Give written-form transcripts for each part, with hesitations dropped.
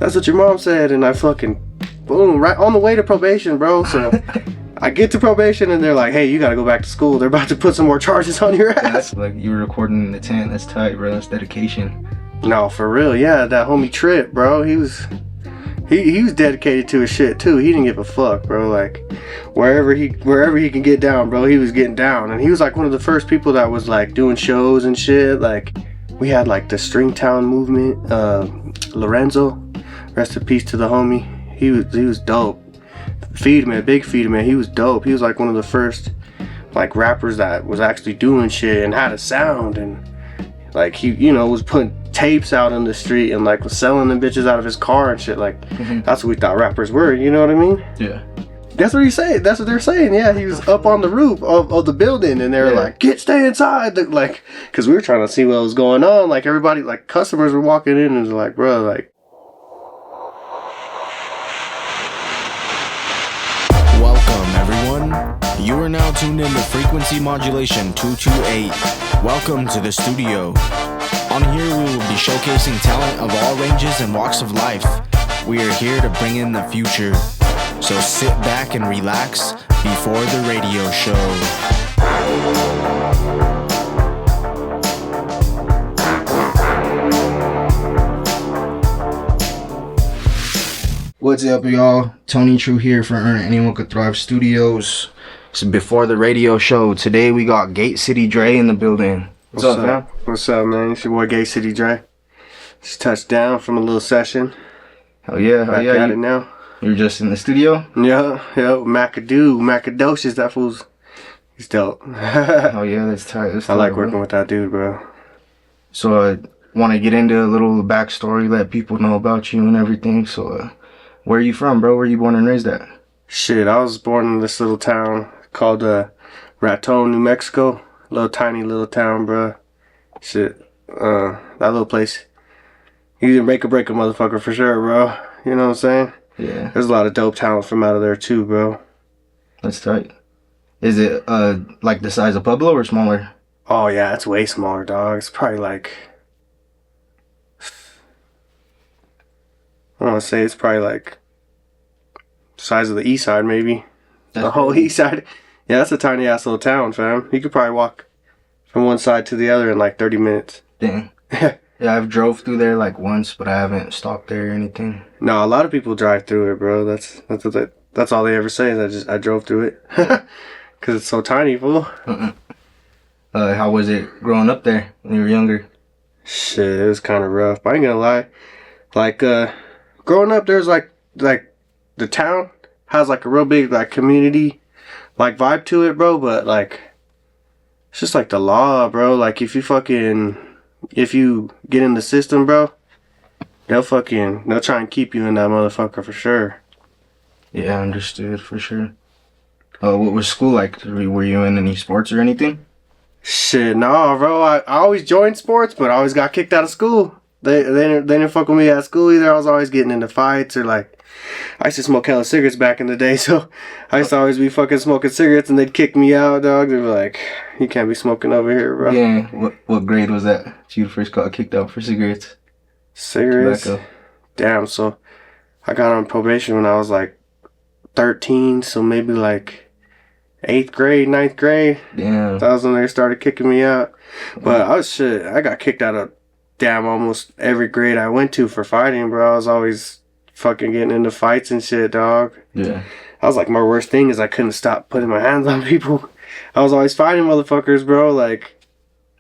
that's what your mom said. And I fucking, boom, right on the way to probation, bro. So I get to probation and they're like, hey, you gotta go back to school. They're about to put some more charges on your ass. That's like you were recording in the tent. That's tight, bro. That's dedication. No, for real, yeah. That homie Trip, bro. He was dedicated to his shit too. He didn't give a fuck, bro. Like wherever he can get down, bro, he was getting down. And he was like one of the first people that was like doing shows and shit. Like we had like the Stringtown movement. Lorenzo, rest in peace to the homie. He was dope. Big Feed Man, he was dope. He was like one of the first like rappers that was actually doing shit and had a sound, and like he, you know, was putting tapes out on the street and like was selling them bitches out of his car and shit. Like that's what we thought rappers were, you know what I mean? Yeah. That's what he said. That's what they're saying. Yeah, he was up on the roof of the building and they were like, stay inside. Like, cause we were trying to see what was going on. Like everybody, like customers were walking in and was like, bro, like. Welcome everyone. You are now tuned in to Frequency Modulation 228. Welcome to the studio. On here we will be showcasing talent of all ranges and walks of life. We are here to bring in the future. So sit back and relax before the radio show. What's up, y'all? Tony True here for Earn Anyone Could Thrive Studios. It's before the radio show. Today we got Gate City Dre in the building. What's up, man? What's up, man? It's your boy Gate City Dre. Just touched down from a little session. Hell yeah, Back at it now. You're just in the studio? Yeah, Macadocious, that fool's, he's dope. Oh yeah, that's tight. I like working with that dude, bro. So I want to get into a little backstory, let people know about you and everything. So where are you from, bro? Where you born and raised at? Shit, I was born in this little town called Raton, New Mexico. Tiny little town, bro. Shit, that little place, you either make or break a motherfucker for sure, bro. You know what I'm saying? Yeah. There's a lot of dope talent from out of there too, bro. That's tight. Is it like the size of Pueblo or smaller? Oh yeah, it's way smaller, dog. It's probably like, I want to say it's probably like size of the east side, maybe. That's the whole east side. Yeah, that's a tiny ass little town, fam. You could probably walk from one side to the other in like 30 minutes. Dang. Yeah, I've drove through there like once, but I haven't stopped there or anything. No, a lot of people drive through it, bro. That's all they ever say is I drove through it. Cause it's so tiny, fool. How was it growing up there when you were younger? Shit, it was kind of rough. But I ain't gonna lie. Like, growing up, there's like the town has like a real big like community like vibe to it, bro. But like, it's just like the law, bro. Like if you get in the system, bro, they'll try and keep you in that motherfucker for sure. Yeah, understood for sure. What was school like? Were you in any sports or anything? Shit, no, bro. I always joined sports, but I always got kicked out of school. They didn't fuck with me at school either. I was always getting into fights or like, I used to smoke hella cigarettes back in the day, so I used to always be fucking smoking cigarettes and they'd kick me out, dog. They'd be like, you can't be smoking over here, bro. Yeah, what grade was that? You first got kicked out for cigarettes? Cigarettes? Tobacco. Damn, so I got on probation when I was like 13, so maybe like 8th grade, 9th grade. Damn. That was when they started kicking me out. But I got kicked out of almost every grade I went to for fighting, bro. I was always fucking getting into fights and shit, dog. Yeah. I was like, my worst thing is I couldn't stop putting my hands on people. I was always fighting motherfuckers, bro. Like,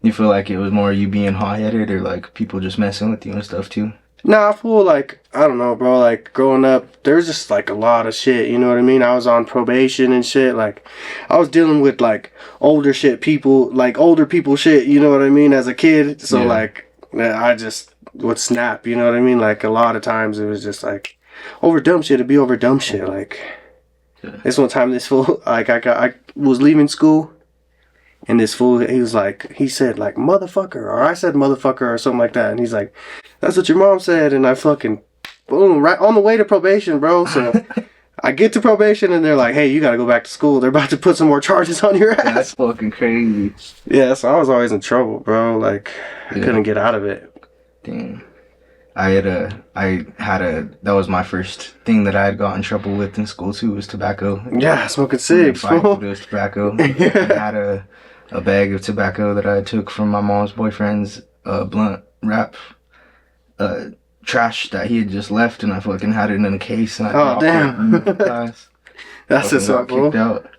you feel like it was more you being hot-headed or like people just messing with you and stuff too? Nah, I feel like, I don't know, bro. Like, growing up, there's just like a lot of shit, you know what I mean? I was on probation and shit. Like, I was dealing with like older people shit, you know what I mean, as a kid. So, like, I just would snap, you know what I mean? Like, a lot of times it was just like over dumb shit. It'd be over dumb shit. Like, this one time, this fool, like, I was leaving school. And this fool, he said, like, motherfucker, or I said motherfucker, or something like that. And he's like, that's what your mom said. And I fucking, boom, right on the way to probation, bro. So I get to probation and they're like, hey, you gotta go back to school. They're about to put some more charges on your ass. That's fucking crazy. Yeah, so I was always in trouble, bro. Like, I couldn't get out of it. Damn. That was my first thing that I had got in trouble with in school too, was tobacco. Yeah, smoking cigs, bro. It was tobacco. I had a bag of tobacco that I took from my mom's boyfriend's blunt wrap trash that he had just left, and I fucking had it in a case, and I dropped damn. it in class. That's just so kicked out.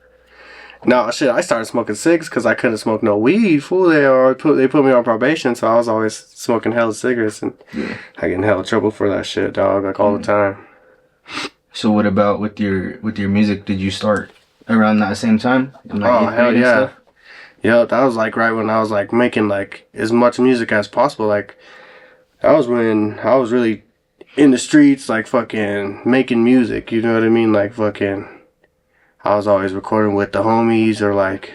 No, shit, I started smoking cigs because I couldn't smoke no weed. Fool, they put me on probation, so I was always smoking hella cigarettes, and I get in hella trouble for that shit, dog, like all the time. So what about with your music? Did you start around that same time? Oh, hell yeah. Yeah, that was like right when I was like making like as much music as possible. Like, that was when I was really in the streets, like fucking making music, you know what I mean? Like fucking, I was always recording with the homies, or like,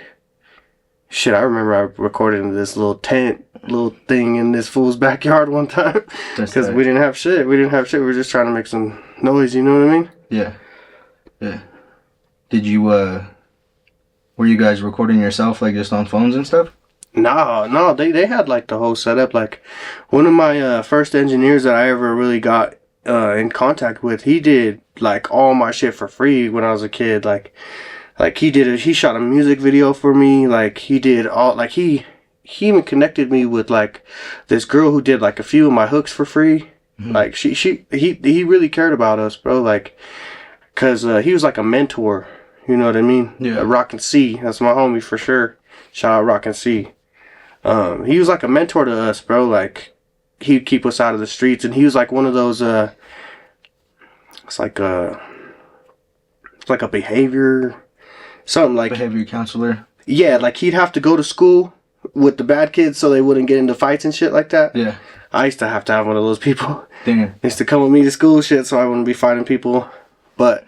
shit, I remember I recorded in this little thing in this fool's backyard one time. Because we didn't have shit. We were just trying to make some noise, you know what I mean? Yeah. Yeah. Did you, were you guys recording yourself, like, just on phones and stuff? No, they had like the whole setup. Like, one of my first engineers that I ever really got in contact with, he did like all my shit for free when I was a kid. Like he shot a music video for me. Like, he did all, like he even connected me with like this girl who did like a few of my hooks for free. Mm-hmm. Like he really cared about us, bro. Like, cause he was like a mentor. You know what I mean? Yeah. Rockin' C, that's my homie for sure. Shout out Rockin' C. He was like a mentor to us, bro. Like, he'd keep us out of the streets, and he was like one of those, it's like a behavior, something like... Behavior counselor? Yeah, like he'd have to go to school with the bad kids so they wouldn't get into fights and shit like that. Yeah. I used to have one of those people. Damn. Used to come with me to school shit so I wouldn't be fighting people. But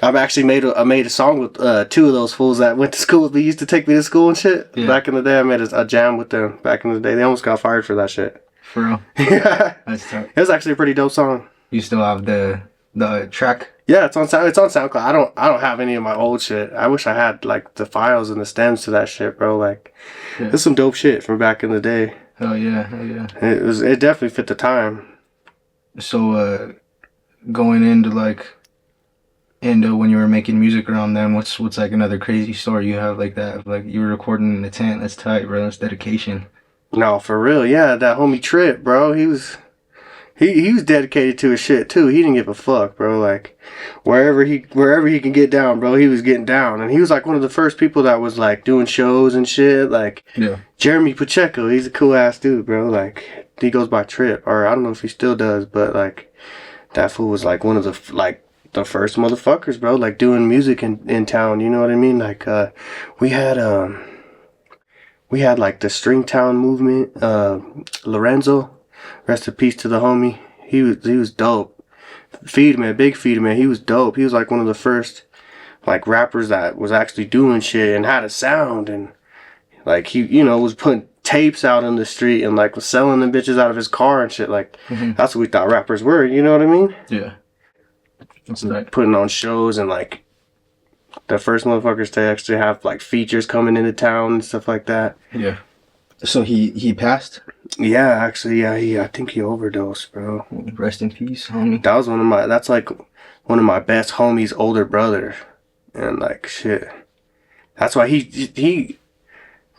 I've actually made a song with two of those fools that went to school with me. Used to take me to school and shit. Yeah. Back in the day, I made a jam with them. Back in the day, they almost got fired for that shit. For real? Yeah. That's tough. It was actually a pretty dope song. You still have the track? Yeah, it's on SoundCloud. I don't have any of my old shit. I wish I had like the files and the stems to that shit, bro. Like, There's some dope shit from back in the day. Hell yeah. It definitely fit the time. So going into when you were making music around then, what's like another crazy story you have like that? Like, you were recording in a tent. That's tight, bro. That's dedication. No, for real. Yeah, that homie Trip, bro. He was dedicated to his shit too. He didn't give a fuck, bro. Like, wherever he can get down, bro, he was getting down. And he was like one of the first people that was like doing shows and shit. Like, Jeremy Pacheco, he's a cool ass dude, bro. Like, he goes by Trip, or I don't know if he still does, but like, that fool was like one of the first motherfuckers, bro, like doing music in town, you know what I mean? Like, we had like the Stringtown movement, Lorenzo, rest in peace to the homie. He was dope. Big Feed Man, he was dope. He was like one of the first like rappers that was actually doing shit and had a sound, and like he, was putting tapes out in the street and like was selling them bitches out of his car and shit. Like, that's what we thought rappers were, you know what I mean? Yeah. Like putting on shows, and like the first motherfuckers to actually have like features coming into town and stuff like that. Yeah. So he passed? Yeah, actually, I think he overdosed, bro. Rest in peace, homie. That's like one of my best homies' older brothers. And like, shit. That's why the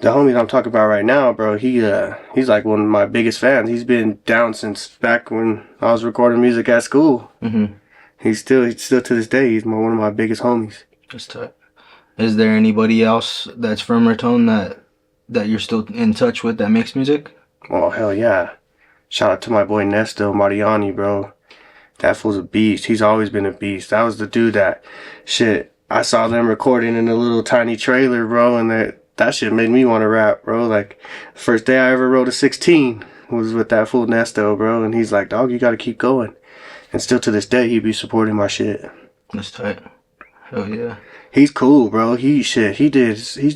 homie I'm talking about right now, bro, he's like one of my biggest fans. He's been down since back when I was recording music at school. Mm-hmm. He's still to this day, he's one of my biggest homies. That's tight. Is there anybody else that's from Raton that you're still in touch with that makes music? Oh, hell yeah. Shout out to my boy Nesto Mariani, bro. That fool's a beast. He's always been a beast. That was the dude that, shit, I saw them recording in a little tiny trailer, bro, and that shit made me want to rap, bro. Like, the first day I ever wrote a 16 was with that fool Nesto, bro, and he's like, dog, you gotta keep going. And still to this day, he be supporting my shit. That's tight. Hell yeah. He's cool, bro. He's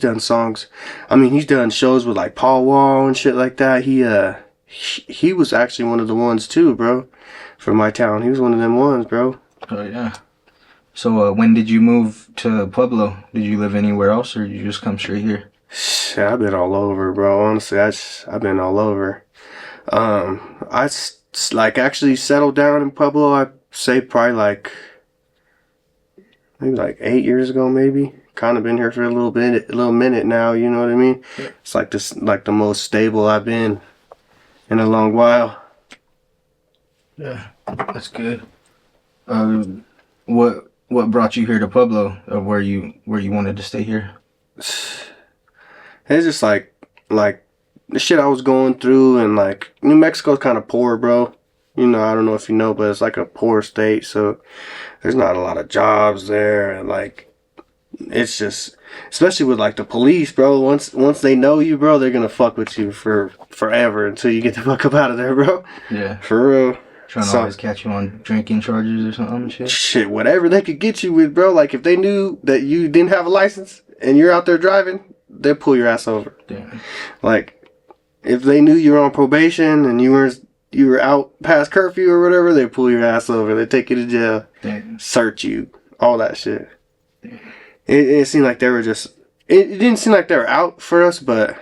done songs. I mean, he's done shows with like Paul Wall and shit like that. He was actually one of the ones too, bro. From my town. He was one of them ones, bro. Oh yeah. So when did you move to Pueblo? Did you live anywhere else, or did you just come straight here? Shit, I've been all over, bro. Honestly, I've been all over. Like actually settled down in Pueblo. I'd say probably like maybe like 8 years ago, maybe. Kind of been here for a little minute now. You know what I mean? Yeah. It's like this, like the most stable I've been in a long while. Yeah, that's good. What brought you here to Pueblo, or where you wanted to stay here? It's just like the shit I was going through, and like New Mexico's kind of poor, bro. You know, I don't know if you know, but it's like a poor state, so there's not a lot of jobs there, and like it's just, especially with like the police, bro. Once they know you, bro, they're gonna fuck with you for forever until you get the fuck up out of there, bro. Yeah, for real. Trying to always catch you on drinking charges or something. Shit, whatever they could get you with, bro. Like if they knew that you didn't have a license and you're out there driving, they'll pull your ass over. Damn. Like if they knew you were on probation and you were out past curfew or whatever, they pull your ass over. They take you to jail, Damn. Search you, all that shit. Damn. It seemed like they were just. It didn't seem like they were out for us, but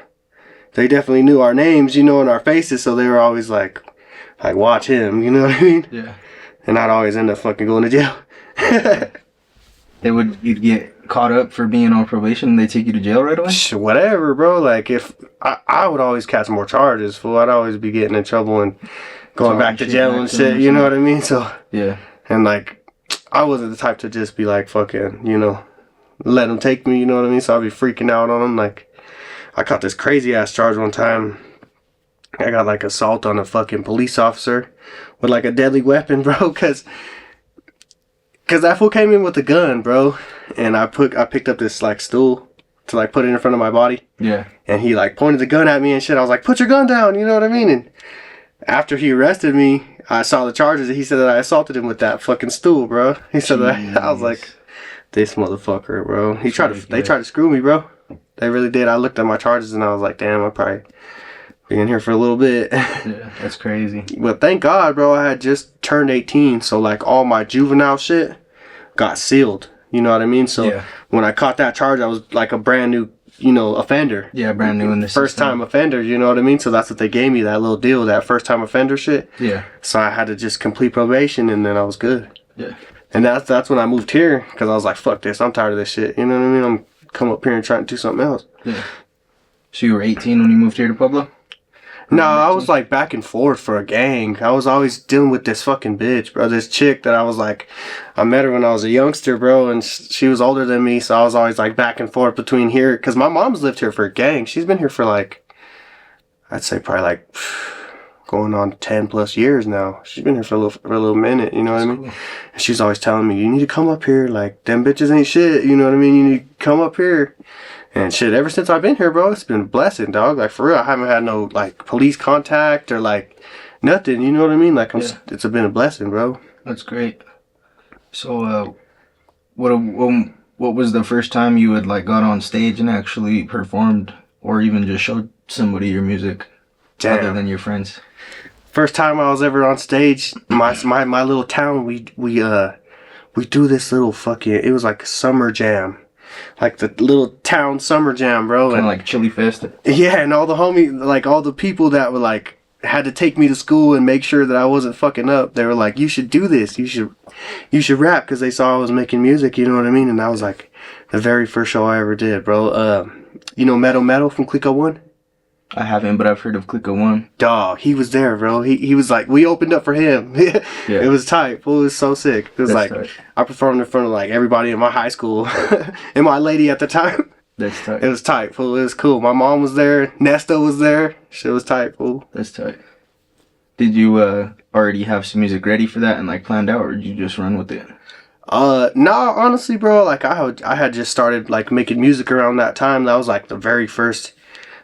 they definitely knew our names, you know, and our faces. So they were always like watch him, you know what I mean? Yeah. And I'd always end up fucking going to jail. You'd get caught up for being on probation and they take you to jail right away? Whatever, bro. Like if I would always catch more charges, fool. I'd always be getting in trouble and going back to jail and shit, you know what I mean? So yeah. And like I wasn't the type to just be like fucking, you know, let them take me, you know what I mean? So I'd be freaking out on them. Like I caught this crazy ass charge one time. I got like assault on a fucking police officer with like a deadly weapon, bro, cause that fool came in with a gun, bro, and I picked up this like stool to like put it in front of my body. Yeah. And he like pointed the gun at me and shit. I was like, put your gun down, you know what I mean? And after he arrested me, I saw the charges and he said that I assaulted him with that fucking stool, bro. He said that. I was like, this motherfucker, bro. They tried to screw me, bro. They really did. I looked at my charges and I was like, damn, I probably be in here for a little bit. Yeah, that's crazy. But thank God, bro, I had just turned 18, so like all my juvenile shit got sealed. You know what I mean? So when I caught that charge, I was like a brand new, you know, offender. Yeah, brand new in the first time offender. You know what I mean? So that's what they gave me, that little deal, that first time offender shit. Yeah. So I had to just complete probation, and then I was good. Yeah. And that's when I moved here, because I was like, fuck this, I'm tired of this shit. You know what I mean? I'm come up here and try to do something else. Yeah. So you were 18 when you moved here to Pueblo? No, I was like back and forth for a gang. I was always dealing with this fucking bitch, bro. This chick that I was like, I met her when I was a youngster, bro, and she was older than me, so I was always like back and forth between here. Because my mom's lived here for a gang. She's been here for like, I'd say probably like going on 10 plus years now. She's been here for a little minute, you know what I mean? Cool. And she's always telling me, you need to come up here. Like, them bitches ain't shit, you know what I mean? You need to come up here. And shit, ever since I've been here, bro, it's been a blessing, dog. Like, for real, I haven't had no, like, police contact or, like, nothing, you know what I mean? Like, it's been a blessing, bro. That's great. So, what was the first time you had, like, got on stage and actually performed or even just showed somebody your music other than your friends? First time I was ever on stage, my little town, we do this little fucking, it was like a summer jam. Like the little town summer jam, bro. Kind of like Chili Fest. Yeah, and all the homies, like all the people that were like, had to take me to school and make sure that I wasn't fucking up. They were like, you should do this. You should rap, because they saw I was making music, you know what I mean? And that was like the very first show I ever did, bro. You know Metal from Clico 1? I haven't, but I've heard of Clico 1. Dog, he was there, bro. He was like, we opened up for him. Yeah. It was tight. It was so sick. It was That's like, tight. I performed in front of like everybody in my high school and my lady at the time. That's tight. It was tight, fool. It was cool. My mom was there. Nesta was there. Shit was tight, fool. That's tight. Did you already have some music ready for that and like planned out, or did you just run with it? Nah, honestly, bro, like I had just started like making music around that time. That was like the very first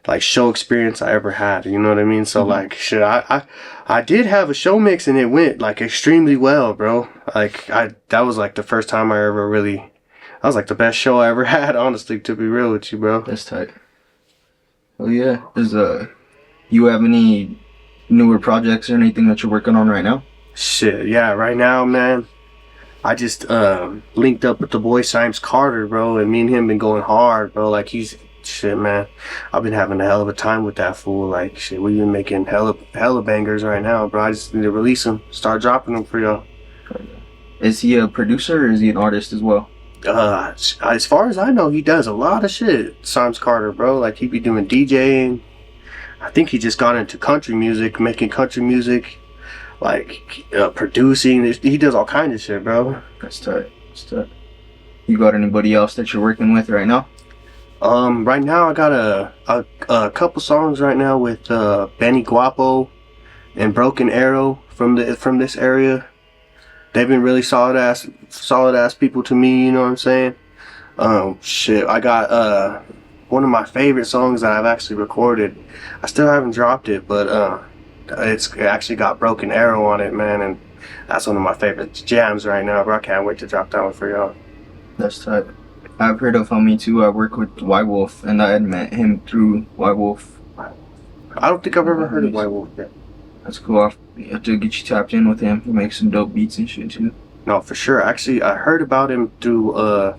like show experience I ever had, you know what I mean? So like shit, I did have a show mix and it went like extremely well, bro. Like that was like the first time I ever really, that was like the best show I ever had, honestly, to be real with you, bro. That's tight. Oh yeah. You have any newer projects or anything that you're working on right now? Shit, yeah, right now, man, I just linked up with the boy Symes Carter, bro, and me and him been going hard, bro. Like he's shit, man, I've been having a hell of a time with that fool. Like, shit, we've been making hella bangers right now, bro. I just need to release them, start dropping them for y'all. Is he a producer or is he an artist as well? As far as I know, he does a lot of shit. Symes Carter, bro. Like, he be doing DJing. I think he just got into country music, making country music, like producing. He does all kinds of shit, bro. That's tight. That's tight. You got anybody else that you're working with right now? Right now I got a couple songs right now with Benny Guapo and Broken Arrow from this area. They've been really solid ass people to me, you know what I'm saying? Shit, I got one of my favorite songs that I've actually recorded. I still haven't dropped it, but it's actually got Broken Arrow on it, man, and that's one of my favorite jams right now, bro. I can't wait to drop that one for y'all. That's tight. I've heard of homie too. I work with White Wolf, and I had met him through White Wolf. I don't think I've ever heard of White Wolf yet. That's cool. I have to get you tapped in with him. He makes some dope beats and shit too. No, for sure. Actually, I heard about him through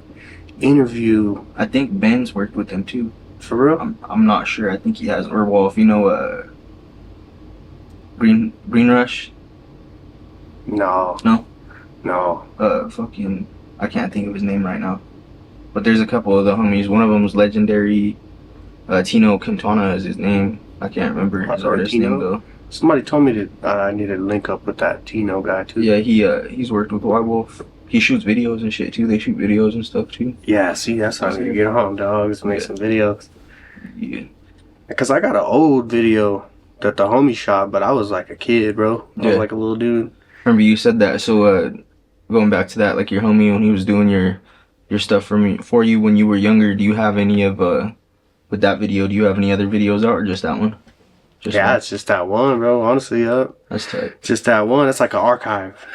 interview. I think Ben's worked with him too. For real? I'm not sure. I think he has. Or Wolf, you know, Green Rush. No. Fucking, I can't think of his name right now. But there's a couple of the homies. One of them was legendary. Tino Quintana is his name. I can't remember his artist name though. Somebody told me that I needed to link up with that Tino guy too. Yeah, he's worked with White Wolf. He shoots videos and shit too. They shoot videos and stuff too. Yeah, see, that's how you get home, dogs. Make some videos. Yeah. Because I got an old video that the homie shot, but I was like a kid, bro. I was like a little dude. Remember you said that. So going back to that, like your homie when he was doing your stuff for you when you were younger, do you have any of with that video? Do you have any other videos out or just that one? Yeah, it's just that one, bro. Honestly, that's tight. Just that one. It's like an archive.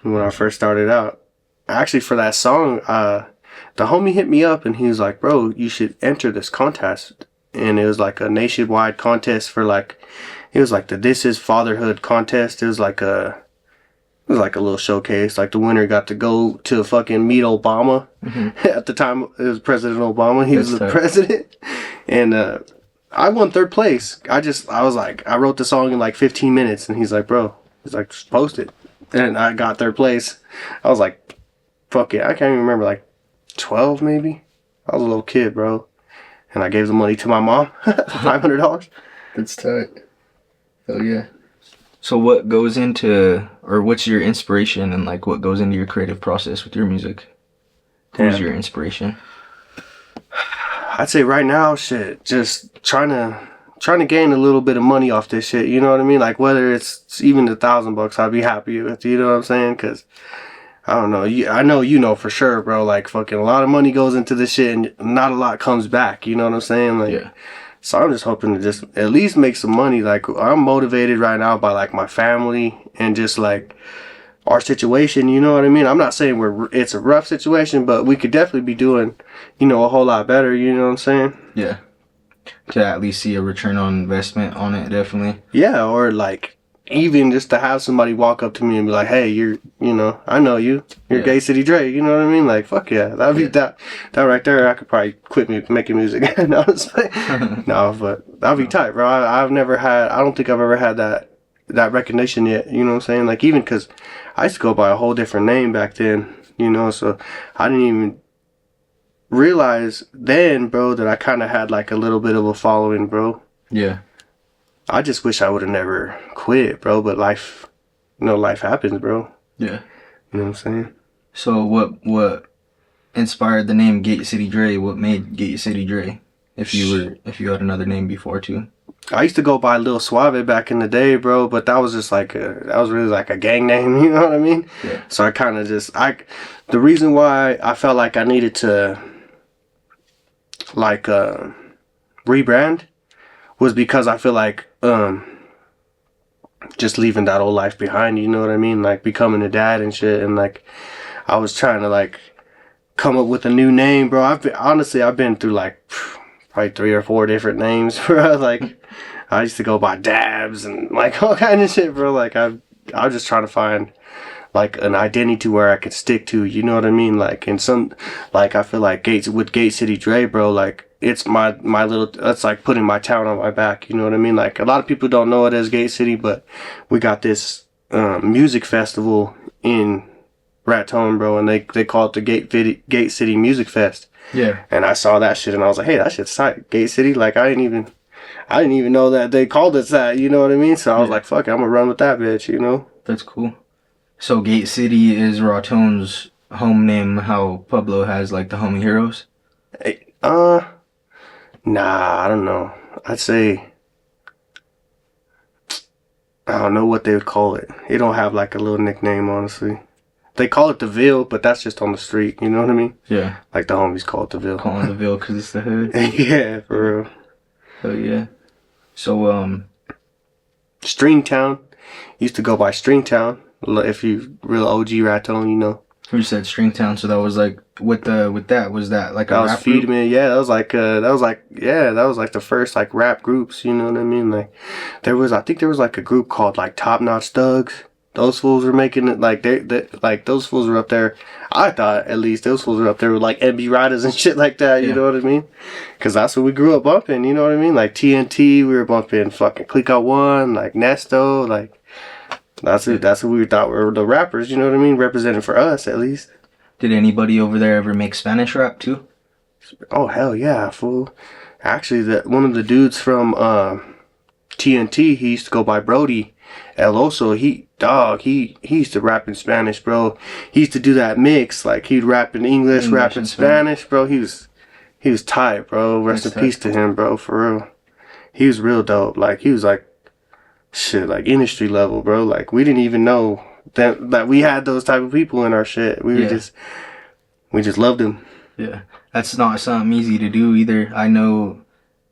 When I first started out, actually for that song, the homie hit me up and he was like, "Bro, you should enter this contest." And it was like a nationwide contest for like, it was like the This Is Fatherhood contest. It was like a little showcase. Like the winner got to go to fucking meet Obama. Mm-hmm. At the time, it was President Obama. He was the president, and I won third place. I was like, I wrote the song in like 15 minutes, and he's like, "Bro," he's like, "Just post it," and I got third place. I was like, "Fuck it," I can't even remember, like 12 maybe. I was a little kid, bro, and I gave the money to my mom, $500. That's tight. Hell yeah. So what goes into, or what's your inspiration and like what goes into your creative process with your music? Who's your inspiration? I'd say right now, shit, just trying to gain a little bit of money off this shit. You know what I mean? Like whether it's even $1,000, I'd be happy with. You know what I'm saying? Cause I don't know. I know you know for sure, bro. Like fucking a lot of money goes into this shit, and not a lot comes back. You know what I'm saying? Like. Yeah. So I'm just hoping to just at least make some money. Like I'm motivated right now by like my family and just like our situation. You know what I mean? I'm not saying it's a rough situation, but we could definitely be doing, a whole lot better. You know what I'm saying? Yeah. To at least see a return on investment on it, definitely. Yeah, or like even just to have somebody walk up to me and be like, "Hey, I know you're Gate City Dre." You know what I mean? Like, fuck yeah, that'd be that right there. I could probably quit making music. No, but that'd be tight, bro. I don't think I've ever had that recognition yet. You know what I'm saying? Like even because I used to go by a whole different name back then. So I didn't even realize then, bro, that I kind of had like a little bit of a following, bro. Yeah. I just wish I would have never quit, bro. But life happens, bro. Yeah. You know what I'm saying? So what inspired the name Gate City Dre? What made Gate City Dre? If you had another name before too. I used to go by Lil Suave back in the day, bro. But that was just really like a gang name. You know what I mean? Yeah. So I kind of the reason why I felt like I needed to rebrand was because I feel like just leaving that old life behind, you know what I mean? Like becoming a dad and shit, and like I was trying to like come up with a new name, bro. I've been through like probably 3 or 4 different names, bro. Like I used to go by Dabs and like all kind of shit, bro. Like I was just trying to find like an identity where I could stick to, you know what I mean? Like in some, like I feel like with Gate City Dre, bro, like it's my little, that's like putting my town on my back, you know what I mean? Like a lot of people don't know it as Gate City, but we got this music festival in Raton, bro, and they call it the Gate City Music Fest. Yeah. And I saw that shit and I was like, hey, that shit's tight. Gate City, like I didn't even know that they called it that, you know what I mean? So I was like, fuck it, I'm gonna run with that bitch, you know? That's cool. So Gate City is Raton's home name, how Pueblo has like the home heroes? Hey, nah, I don't know. I'd say, I don't know what they would call it. It don't have like a little nickname, honestly. They call it the Ville, but that's just on the street, you know what I mean? Yeah. Like the homies call it the Ville. Calling the Ville because it's the hood. Yeah, for real. Hell yeah. So, Stringtown. Used to go by Stringtown. If you real OG Raton, you know. you said Stringtown, so that was like, with that, was that like a That was rap group? Feedman, yeah. That was like the first like rap groups, you know what I mean? Like I think there was like a group called like Top Notch Thugs. Those fools were making it like they like those fools were up there. I thought at least those fools were up there with like MB Riders and shit like that. You know what I mean? Because that's what we grew up bumping. You know what I mean? Like TNT, we were bumping fucking Click Out One, like Nesto, like that's what we thought were the rappers. You know what I mean? Representing for us at least. Did anybody over there ever make Spanish rap too? Oh hell yeah, fool! Actually, one of the dudes from TNT, he used to go by Brody El Oso. He used to rap in Spanish, bro. He used to do that mix, like he'd rap in English, rap in Spanish, bro. He was tight, bro. Rest in peace to him, bro. For real, he was real dope. Like he was like shit, like industry level, bro. Like we didn't even know that we had those type of people in our shit. We just loved them. Yeah, that's not something easy to do either. I know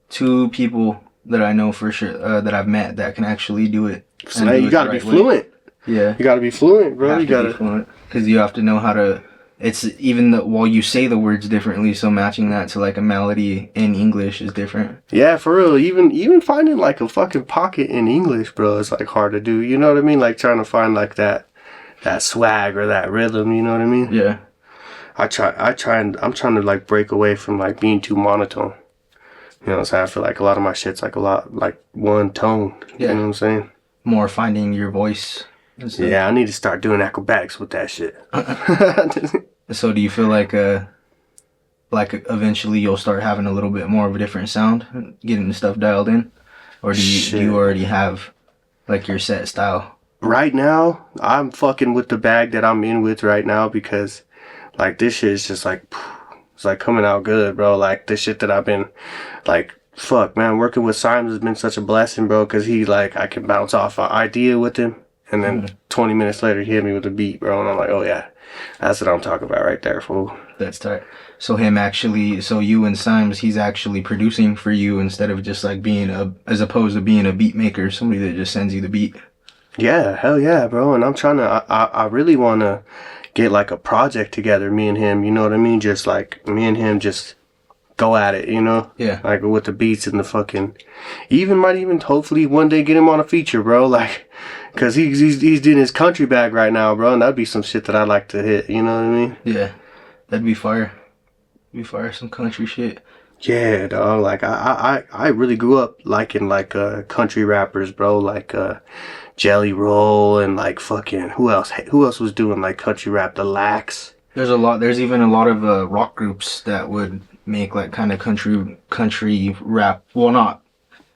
2 people that I know for sure that I've met that can actually do it. So you gotta be fluent. Yeah, you gotta be fluent, bro. You gotta be fluent because you have to know how to. It's even while you say the words differently, so matching that to like a melody in English is different. Yeah, for real. Even finding like a fucking pocket in English, bro, is like hard to do. You know what I mean? Like trying to find like that swag or that rhythm. You know what I mean? Yeah. I'm trying to like break away from like being too monotone. You know what I'm saying? I feel like a lot of my shit's like a lot like one tone. Yeah. You know what I'm saying? More finding your voice. Yeah, I need to start doing acrobatics with that shit. So do you feel like eventually you'll start having a little bit more of a different sound, getting the stuff dialed in? Or do you already have like your set style? Right now, I'm fucking with the bag that I'm in with right now because like this shit is just like it's like coming out good, bro. Like the shit that I've been like fuck, man, working with Simon has been such a blessing, bro, because he like I can bounce off an idea with him and then 20 minutes later he hit me with a beat, bro, and I'm like, oh yeah, that's what I'm talking about right there, fool. That's tight. So you and Symes, he's actually producing for you instead of just like as opposed to being a beat maker, somebody that just sends you the beat. Yeah, hell yeah, bro. And I'm trying to I really want to get like a project together, me and him, you know what I mean? Just like me and him just go at it, you know? Yeah. Like with the beats and the fucking might even hopefully one day get him on a feature, bro. Like cuz he's doing his country bag right now, bro, and that'd be some shit that I'd like to hit, you know what I mean? Yeah. That'd be fire. Some country shit. Yeah, dog. Like I really grew up liking like country rappers, bro, like Jelly Roll and like fucking who else was doing like country rap? The Lax. There's even a lot of rock groups that would make like kind of country rap. Well,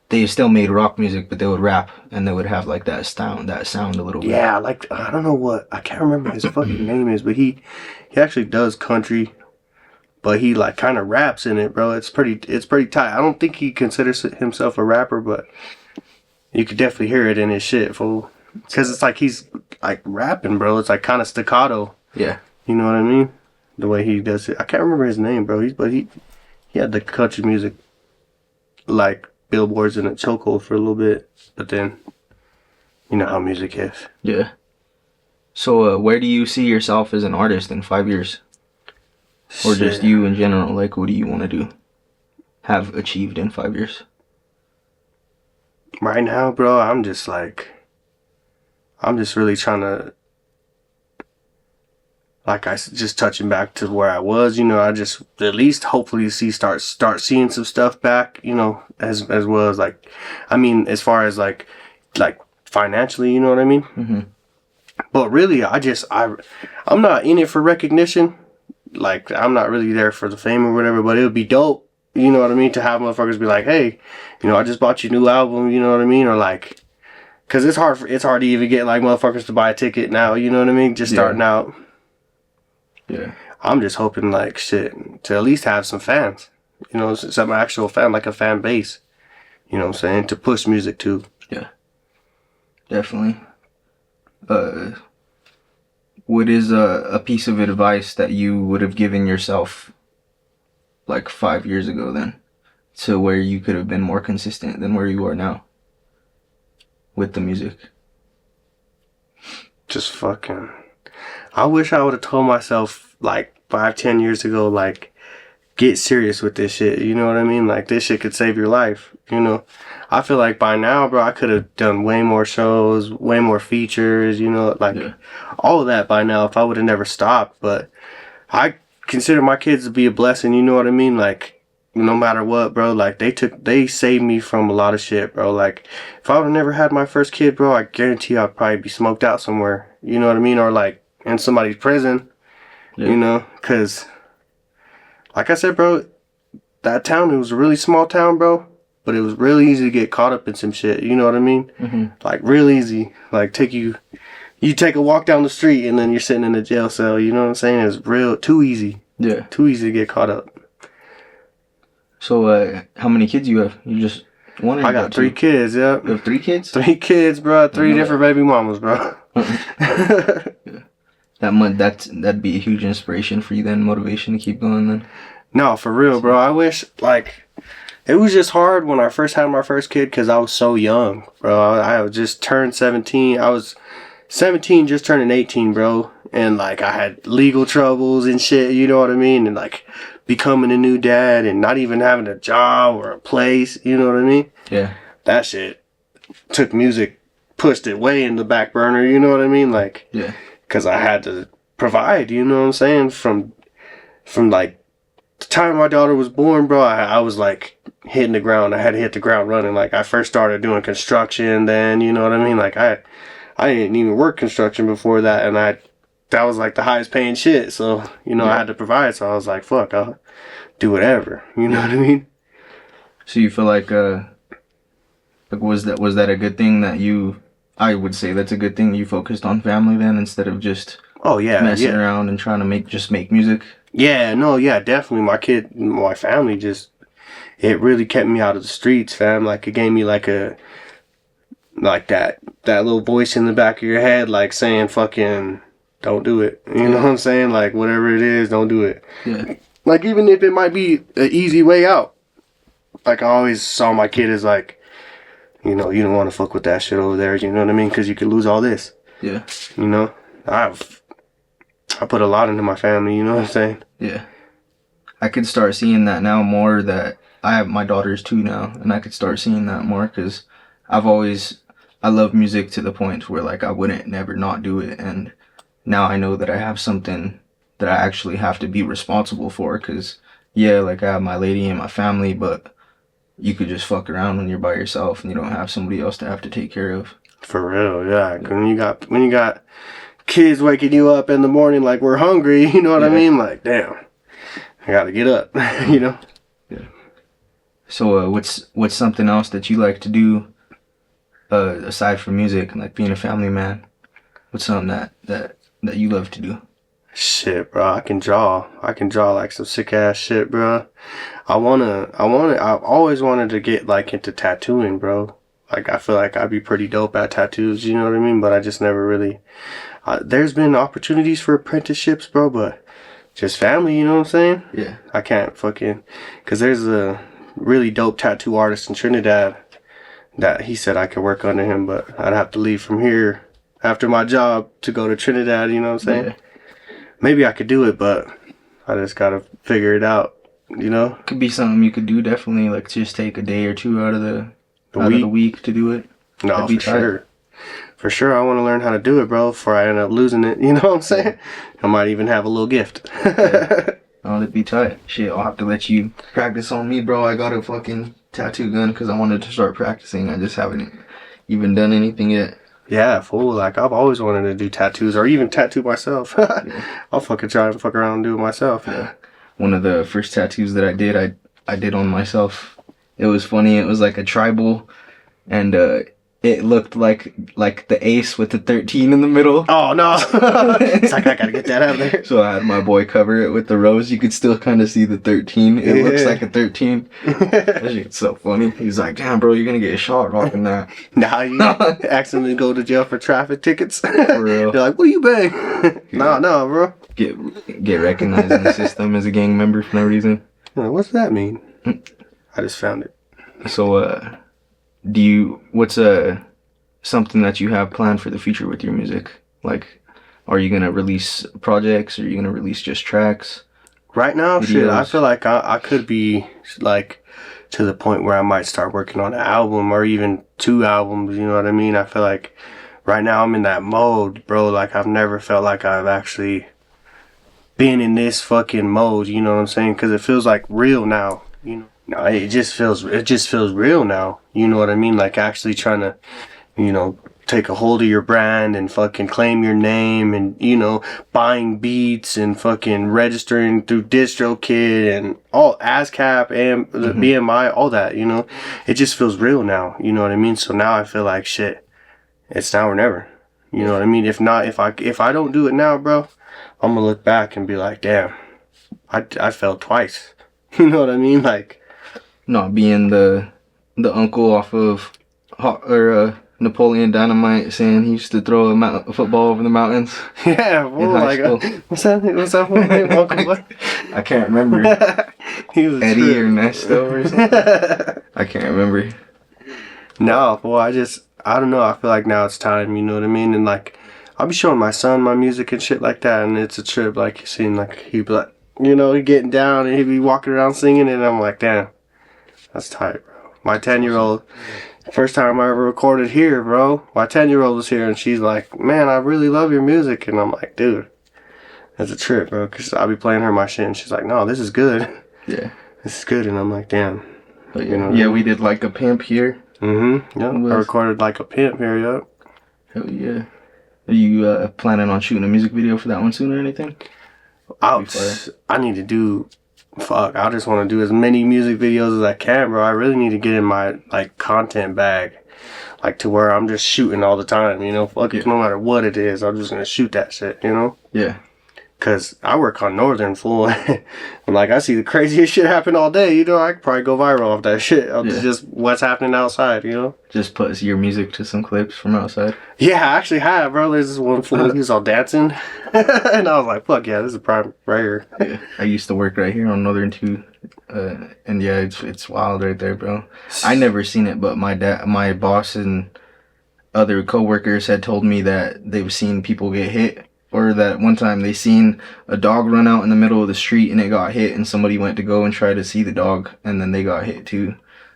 they still made rock music, but they would rap and they would have like that sound a little bit. Yeah, like I don't know I can't remember his fucking name is, but he actually does country, but he like kind of raps in it, bro. It's pretty tight. I don't think he considers himself a rapper, but you could definitely hear it in his shit, fool. Because it's like he's like rapping, bro. It's like kind of staccato. Yeah. You know what I mean? The way he does it. I can't remember his name, bro. He had the country music like billboards in a chokehold for a little bit, but then you know how music is. Yeah. So where do you see yourself as an artist in 5 years? Or just you in general? Like, what do you want to have achieved in 5 years? Right now, bro, I'm just really trying to like just touching back to where I was, you know, I just at least hopefully start seeing some stuff back, you know, as well as like, I mean, as far as like financially, you know what I mean? Mm-hmm. But really, I'm not in it for recognition. Like, I'm not really there for the fame or whatever, but it would be dope, you know what I mean, to have motherfuckers be like, hey, you know, I just bought your new album, you know what I mean? Or like, cause it's hard to even get like motherfuckers to buy a ticket now, you know what I mean? Just starting out. Yeah. I'm just hoping like shit to at least have some fans, you know, some actual fan, like a fan base, you know what I'm saying, to push music to. Yeah. Definitely. What is a piece of advice that you would have given yourself like 5 years ago then, to where you could have been more consistent than where you are now with the music? Just fucking, I wish I would have told myself like 5-10 years ago, like, get serious with this shit, you know what I mean? Like, this shit could save your life, you know? I feel like by now, bro, I could have done way more shows, way more features, you know, like, all of that by now if I would have never stopped. But I consider my kids to be a blessing, you know what I mean? Like, no matter what, bro, like, they saved me from a lot of shit, bro. Like, if I would have never had my first kid, bro, I guarantee I'd probably be smoked out somewhere, you know what I mean? Or, like, in somebody's prison, you know? Because, like I said, bro, that town, it was a really small town, bro. But it was real easy to get caught up in some shit, you know what I mean? Mm-hmm. Like, real easy. Like, you take a walk down the street and then you're sitting in a jail cell, you know what I'm saying? It's too easy. Yeah. Too easy to get caught up. So, how many kids you have? You just one? Or I got 3 kids, yeah. You have 3 kids? 3 kids, bro. 3 different baby mamas, bro. Yeah. That'd be a huge inspiration for you then, motivation to keep going then? No, for real, bro. I wish, like, it was just hard when I first had my first kid because I was so young, bro. I just turned 17. I was 17, just turning 18, bro. And, like, I had legal troubles and shit, you know what I mean? And, like, becoming a new dad and not even having a job or a place, you know what I mean? Yeah. That shit took music, pushed it way in the back burner, you know what I mean? Like, yeah. Because I had to provide, you know what I'm saying? From like, the time my daughter was born, bro, I was like hitting the ground. I had to hit the ground running. Like, I first started doing construction then, you know what I mean? Like, I didn't even work construction before that, and that was like the highest paying shit. So, you know, I had to provide. So I was like, fuck, I'll do whatever. You know what I mean? So you feel like was that a good thing that I would say that's a good thing you focused on family then instead of just messing around and trying to make music? Yeah, no, yeah, definitely. My family it really kept me out of the streets, fam. Like, it gave me like that little voice in the back of your head, like saying fucking don't do it. You know what I'm saying? Like, whatever it is, don't do it. Yeah. Like, even if it might be an easy way out. Like, I always saw my kid as like, you know, you don't want to fuck with that shit over there, you know what I mean? Because you could lose all this. Yeah. You know? I put a lot into my family, you know what I'm saying? Yeah. I could start seeing that now more, that I have my daughters too now, and I could start seeing that more because I love music to the point where, like, I wouldn't never not do it, and now I know that I have something that I actually have to be responsible for because, yeah, like, I have my lady and my family, but you could just fuck around when you're by yourself and you don't have somebody else to have to take care of. For real, yeah. When you got kids waking you up in the morning like, we're hungry, you know what I mean? Like, damn, I gotta get up, you know? Yeah. So what's something else that you like to do aside from music, like being a family man? What's something that you love to do? Shit, bro, I can draw like some sick ass shit, bro. I've always wanted to get like into tattooing, bro. Like, I feel like I'd be pretty dope at tattoos, you know what I mean? But I just never really, there's been opportunities for apprenticeships, bro, but just family, you know what I'm saying? Yeah. I can't cause there's a really dope tattoo artist in Trinidad that he said I could work under him, but I'd have to leave from here after my job to go to Trinidad, you know what I'm saying? Yeah. Maybe I could do it, but I just gotta figure it out, you know? Could be something you could do, definitely, like just take a day or two out of the week to do it. No, for sure. for sure, I want to learn how to do it, bro, before I end up losing it. You know what I'm saying? I might even have a little gift. Yeah. Oh, that'd be tight. Shit, I'll have to let you practice on me, bro. I got a fucking tattoo gun because I wanted to start practicing. I just haven't even done anything yet. Yeah, fool. Like, I've always wanted to do tattoos or even tattoo myself. I'll fucking try and fuck around and do it myself. Yeah. One of the first tattoos that I did on myself. It was funny. It was like a tribal, and it looked like the ace with the 13 in the middle. Oh, no. It's like, I gotta get that out of there. So I had my boy cover it with the rose. You could still kind of see the 13. It looks like a 13. That shit's so funny. He's like, damn, bro, you're gonna get shot rocking that. Now you accidentally go to jail for traffic tickets. For real. They're like, what you bang? No, bro. Get recognized in the system as a gang member for no reason. What's that mean? I just found it. So, what's something that you have planned for the future with your music? Like, are you gonna release projects? Or are you gonna release just tracks? Right now, videos? shit, I feel like I could be like to the point where I might start working on an album or even 2 albums. You know what I mean? I feel like right now I'm in that mode, bro. Like, I've never felt like I've actually been in this fucking mode. You know what I'm saying? Because it feels like real now. You know. No, it just feels real now. You know what I mean? Like, actually trying to, you know, take a hold of your brand and fucking claim your name and, you know, buying beats and fucking registering through DistroKid and all ASCAP and the BMI, all that, you know. It just feels real now. You know what I mean? So now I feel like shit. It's now or never. You know what I mean? If I don't do it now, bro, I'm gonna look back and be like, damn, I failed twice. You know what I mean? Like, Not being the uncle off of Napoleon Dynamite saying he used to throw a football over the mountains. Yeah, well, like, what's that name? Uncle what? I can't remember. He was Eddie Ernesto or something. I can't remember. No, well, I don't know. I feel like now it's time. You know what I mean? And like, I'll be showing my son my music and shit like that, and it's a trip. Like, you seen, like, he'd be like, you know, he getting down and he'd be walking around singing, and I'm like, damn. That's tight, bro. My 10-year-old, first time I ever recorded here, bro. My 10-year-old was here, and she's like, man, I really love your music. And I'm like, dude, that's a trip, bro. Because I'll be playing her my shit, and she's like, no, this is good. Yeah. This is good. And I'm like, damn. But yeah, you know, yeah, we did Like a Pimp here. Mm-hmm. Yeah, I recorded Like a Pimp here, yup. Hell yeah. Are you planning on shooting a music video for that one soon or anything? I need to do... Fuck, I just want to do as many music videos as I can, bro. I really need to get in my, like, content bag. Like, to where I'm just shooting all the time, you know? Fuck it, no matter what it is, I'm just gonna shoot that shit, you know? Yeah. Because I work on Northern, fool. And, like, I see the craziest shit happen all day, you know? I could probably go viral off that shit. Just what's happening outside, you know? Just put your music to some clips from outside. Yeah, I actually have, bro. There's this one fool, he was all dancing. And I was like, fuck yeah, this is prime right here. Yeah. I used to work right here on Northern 2. And yeah, it's wild right there, bro. I never seen it, but my boss and other coworkers had told me that they've seen people get hit. Or that one time they seen a dog run out in the middle of the street and it got hit, and somebody went to go and try to see the dog, and then they got hit too.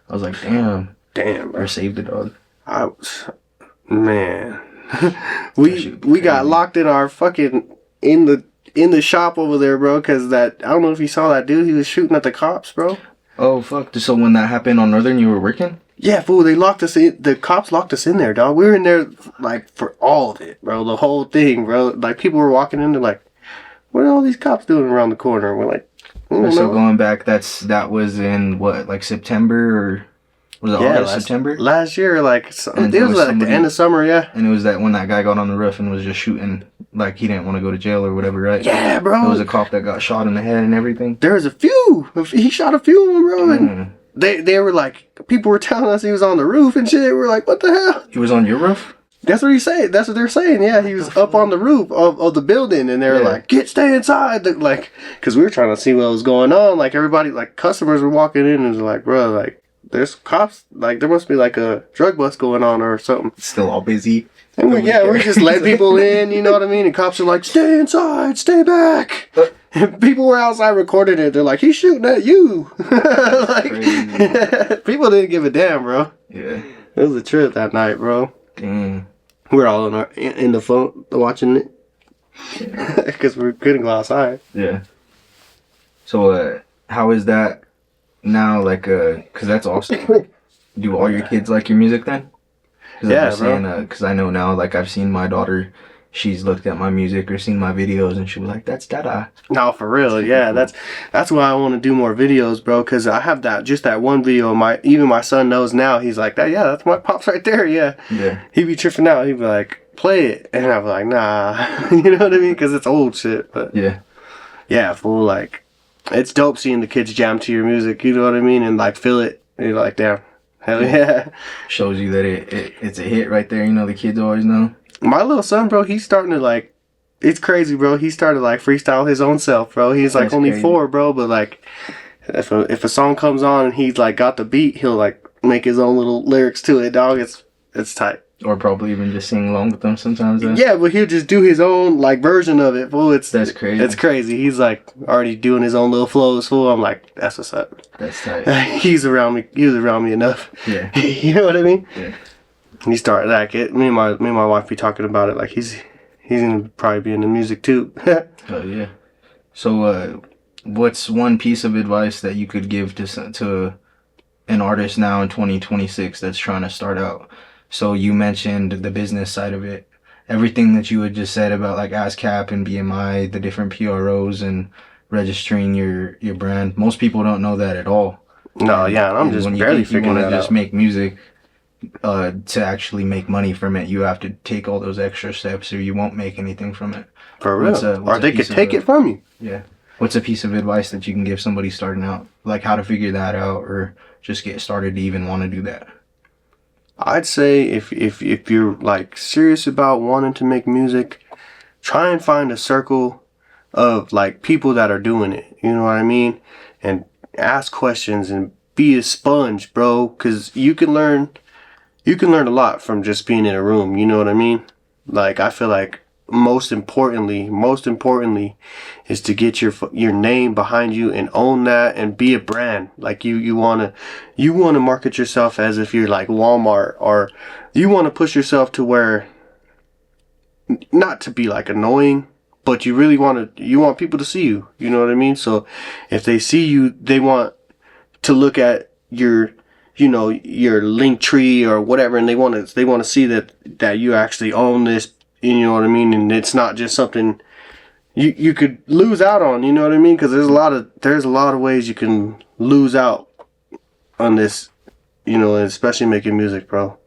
I was like, damn, bro. Or save the dog. Man, we got locked in our fucking in the shop over there, bro. Cause that, I don't know if you saw that dude. He was shooting at the cops, bro. Oh fuck! So when that happened on Northern, you were working? Yeah, fool, they locked us in. The cops locked us in there, dog. We were in there, like, for all of it, bro. The whole thing, bro. Like, people were walking in, they're like, what are all these cops doing around the corner? We're like, so going back, that was in, what, like September, or was it August, September? Last year, like, it was like the end of summer, yeah. And it was that when that guy got on the roof and was just shooting, like, he didn't want to go to jail or whatever, right? Yeah, bro. There was a cop that got shot in the head and everything. There was a few. He shot a few of them, bro. And they were like, people were telling us he was on the roof and shit. We were like, what the hell? He was on your roof? That's what he said. That's what they're saying. Yeah, he was up on the roof of the building, and they were like, stay inside. Like, because we were trying to see what was going on. Like, everybody, like, customers were walking in and was like, bro, like, there's cops. Like, there must be like a drug bust going on or something. Still all busy. And we just let people in, you know what I mean? And cops are like, stay inside, stay back. And people were outside recording it. They're like, he's shooting at you. Like, people didn't give a damn, bro. Yeah. It was a trip that night, bro. Dang. We're all in the phone watching it because we couldn't go outside. Yeah. So, how is that now? Like, cause that's awesome. Do all your kids like your music then? Cause Yeah, I'm just bro. saying, cause I know now, like I've seen my daughter. She's looked at my music or seen my videos, and she was like, "That's Dada." No, for real. Yeah, cool. that's why I want to do more videos, bro. Cause I have that one video. Even my son knows now. He's like, that. Yeah, that's my pops right there. Yeah. Yeah. He be tripping out. He be like, play it, and I'm like, nah. You know what I mean? Cause it's old shit. But Yeah. yeah, fool. Like, it's dope seeing the kids jam to your music. You know what I mean? And like feel it. And you're like, damn, hell yeah. Shows you that it's a hit right there. You know, the kids always know. My little son, bro, he's starting to like, it's crazy, bro. He started like freestyle his own self, bro. He's like That's only crazy. 4, bro, but like if a song comes on and he's like got the beat, he'll like make his own little lyrics to it, dog. It's tight. Or probably even just sing along with them sometimes. Though. Yeah, but he'll just do his own like version of it, fool. That's crazy. It's crazy. He's like already doing his own little flows, fool. I'm like, that's what's up. That's tight. He was around me enough. Yeah. You know what I mean? Yeah. He started like it. Me and my wife be talking about it. Like he's gonna probably be into music too. Oh yeah. So, what's one piece of advice that you could give to an artist now in 2026 that's trying to start out? So you mentioned the business side of it. Everything that you had just said about like ASCAP and BMI, the different PROs and registering your brand. Most people don't know that at all. No, yeah, and I'm just barely figuring that just out. make music to actually make money from it, you have to take all those extra steps or you won't make anything from it. For real. What's Or a they piece could of take it from you. Yeah. What's a piece of advice that you can give somebody starting out? Like how to figure that out or just get started to even want to do that? I'd say if you're like serious about wanting to make music, try and find a circle of like people that are doing it. You know what I mean? And ask questions and be a sponge, bro, cuz you can learn a lot from just being in a room, you know what I mean? Like I feel like most importantly is to get your name behind you and own that and be a brand. Like you want to market yourself as if you're like Walmart, or you want to push yourself to where, not to be like annoying, but you really want people to see you, you know what I mean? So if they see you, they want to look at your link tree or whatever, and they want to see that you actually own this, you know what I mean? And it's not just something you could lose out on, you know what I mean? Because there's a lot of ways you can lose out on this, you know, especially making music, bro,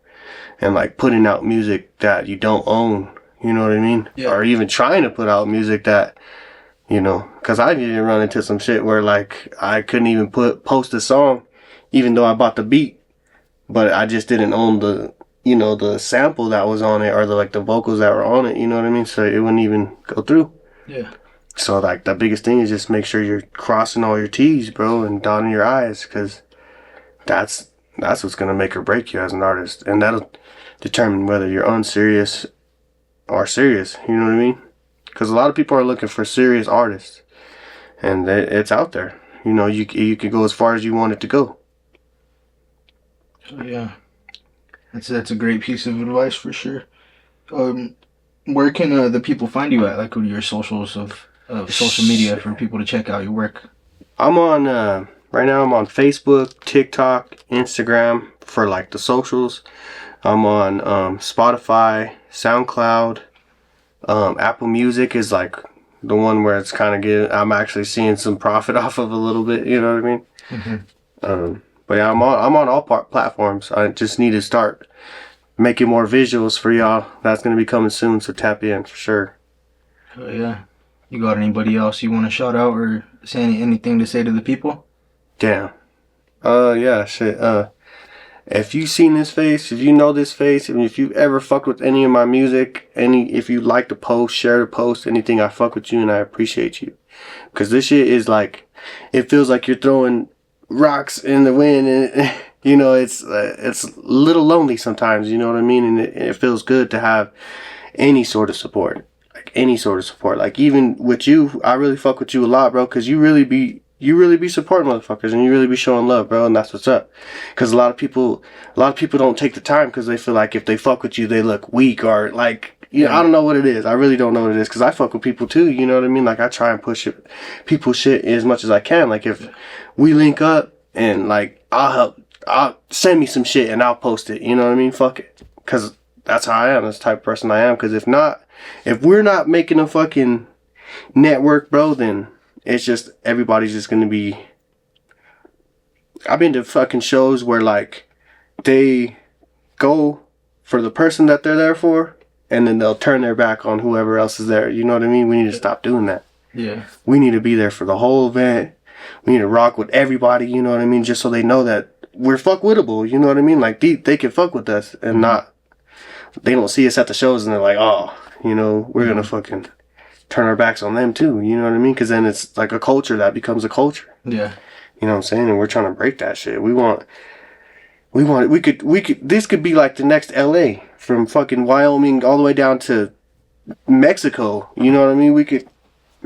and like putting out music that you don't own, you know what I mean? Yeah. Or even trying to put out music that, you know, because I've even run into some shit where like I couldn't even post a song even though I bought the beat, but I just didn't own the sample that was on it, or the vocals that were on it, you know what I mean? So it wouldn't even go through. Yeah. So like the biggest thing is just make sure you're crossing all your T's, bro, and dotting your I's, because that's what's gonna make or break you as an artist, and that'll determine whether you're unserious or serious. You know what I mean? Because a lot of people are looking for serious artists, and it's out there. You know, you could go as far as you want it to go. So yeah, that's a great piece of advice for sure. Where can the people find you at? Like, what are your socials of social media for people to check out your work? I'm on right now. I'm on Facebook, TikTok, Instagram for like the socials. I'm on Spotify, SoundCloud, Apple Music is like the one where it's kind of I'm actually seeing some profit off of a little bit. You know what I mean? Mm-hmm. But yeah, I'm on all platforms. I just need to start making more visuals for y'all. That's gonna be coming soon, so tap in for sure. Oh yeah. You got anybody else you want to shout out or say anything to say to the people? Damn. Yeah, shit. If you've seen this face, if you know this face, and if you've ever fucked with any of my music, if you like the post, share the post, anything, I fuck with you and I appreciate you. Because this shit is like, it feels like you're throwing rocks in the wind, and you know, it's a little lonely sometimes, you know what I mean? And it feels good to have any sort of support. Like any sort of support. Like even with you, I really fuck with you a lot, bro, because you really be you really be supporting motherfuckers and you really be showing love, bro, and that's what's up. Because a lot of people don't take the time because they feel like if they fuck with you, they look weak or like, you know, I don't know what it is. I really don't know what it is because I fuck with people too. You know what I mean? Like I try and push people's shit as much as I can. Like if we link up and like I'll send me some shit and I'll post it. You know what I mean? Fuck it, because that's how I am. That's the type of person I am. Because if we're not making a fucking network, bro, then it's just everybody's just gonna be. I've been to fucking shows where like they go for the person that they're there for, and then they'll turn their back on whoever else is there. You know what I mean? We need to stop doing that. Yeah. We need to be there for the whole event. We need to rock with everybody. You know what I mean? Just so they know that we're fuck wittable. You know what I mean? Like they can fuck with us and not. They don't see us at the shows and they're like, oh, you know, we're gonna fucking turn our backs on them too, you know what I mean? Because then it's like a culture that becomes a culture. Yeah. You know what I'm saying? And we're trying to break that shit. We could, this could be like the next LA from fucking Wyoming all the way down to Mexico. You know what I mean? We could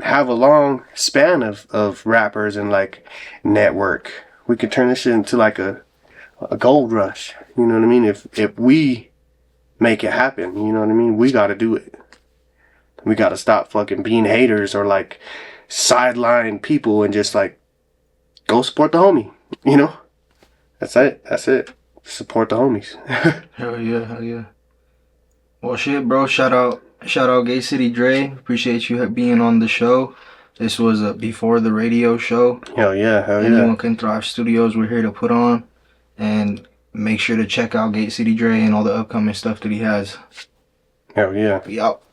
have a long span of rappers and like network. We could turn this shit into like a gold rush. You know what I mean? If we make it happen, you know what I mean? We gotta do it. We gotta stop fucking being haters or like sideline people and just like go support the homie, you know? That's it. Support the homies. Hell yeah. Well, shit, bro. Shout out Gate City Dre. Appreciate you being on the show. This was before the radio show. Hell yeah. Anyone Can Thrive Studios, we're here to put on. And make sure to check out Gate City Dre and all the upcoming stuff that he has. Hell yeah. Be out.